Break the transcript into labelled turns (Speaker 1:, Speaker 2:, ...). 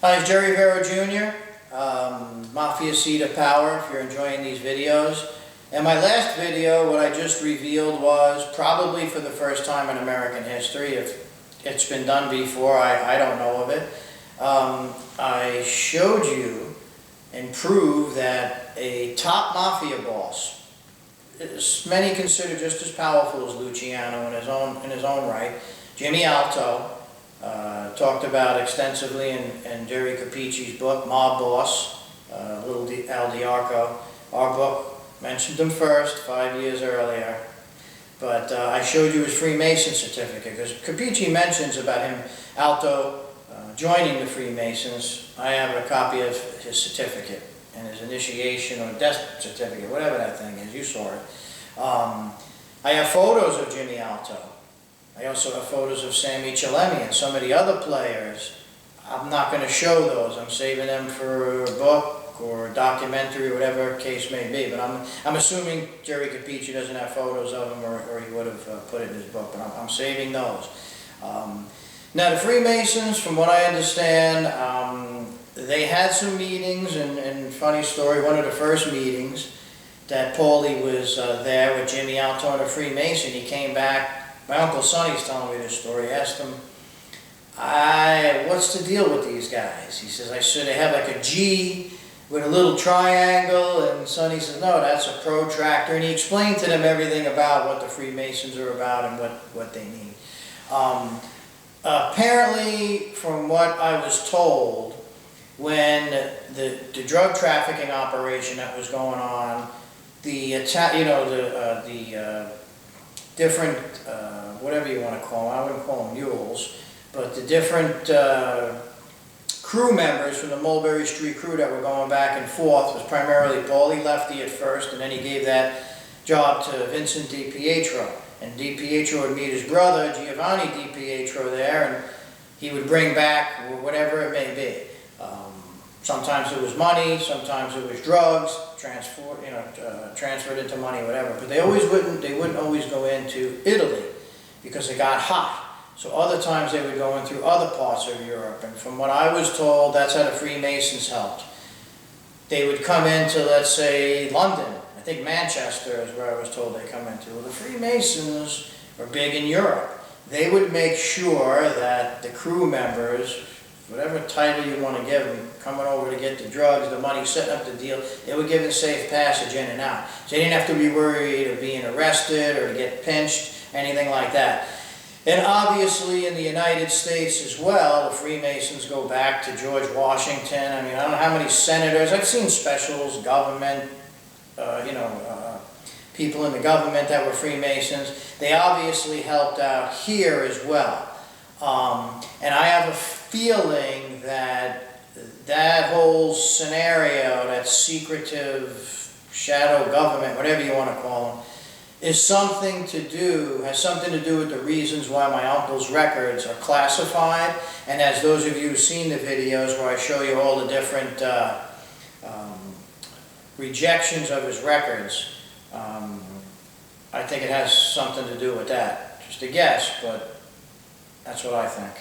Speaker 1: Hi, it's Jerry Vero Jr., Mafia Seat of Power, if you're enjoying these videos. In my last video, what I just revealed was, probably for the first time in American history, if it's been done before, I don't know of it, I showed you and proved that a top Mafia boss, many consider just as powerful as Luciano in his own right, Jimmy Alto, talked about extensively in Jerry Capici's book, Mob Boss, Little Al DiArco. Our book mentioned him first, 5 years earlier. But I showed you his Freemason certificate, because Capici mentions about him, Alto, joining the Freemasons. I have a copy of his certificate, and his initiation or death certificate, whatever that thing is, you saw it. I have photos of Jimmy Alto. I also have photos of Sammy Chillemi and some of the other players. I'm not going to show those. I'm saving them for a book or a documentary or whatever case may be. But I'm assuming Jerry Capici doesn't have photos of them, or he would have put it in his book. But I'm saving those. Now the Freemasons, from what I understand, they had some meetings, and funny story, one of the first meetings that Paulie was there with Jimmy Alto and a Freemason, he came back. My Uncle Sonny's telling me this story. I asked him, what's the deal with these guys? He says, I said, they have like a G with a little triangle, and Sonny says, no, that's a protractor. And he explained to them everything about what the Freemasons are about and what they need. Apparently, from what I was told, when the drug trafficking operation that was going on, the different, whatever you want to call them, I wouldn't call them mules, but the different crew members from the Mulberry Street crew that were going back and forth was primarily Paulie Lefty at first, and then he gave that job to Vincent DiPietro. And DiPietro would meet his brother, Giovanni DiPietro, there, and he would bring back whatever it may be. Sometimes it was money, sometimes it was drugs, transferred into money, whatever. But they wouldn't always go into Italy because it got hot. So other times they would go in through other parts of Europe. And from what I was told, that's how the Freemasons helped. They would come into, let's say, London. I think Manchester is where I was told they come into. Well, the Freemasons were big in Europe. They would make sure that the crew members, whatever title you want to give them, coming over to get the drugs, the money, setting up the deal, they were given safe passage in and out. So they didn't have to be worried of being arrested or to get pinched, anything like that. And obviously in the United States as well, the Freemasons go back to George Washington. I mean, I don't know how many senators. I've seen specials, government, people in the government that were Freemasons. They obviously helped out here as well. And I have a feeling that that whole scenario, that secretive shadow government, whatever you want to call them, has something to do with the reasons why my uncle's records are classified. And as those of you who've seen the videos where I show you all the different rejections of his records, I think it has something to do with that. Just a guess, but that's what I think.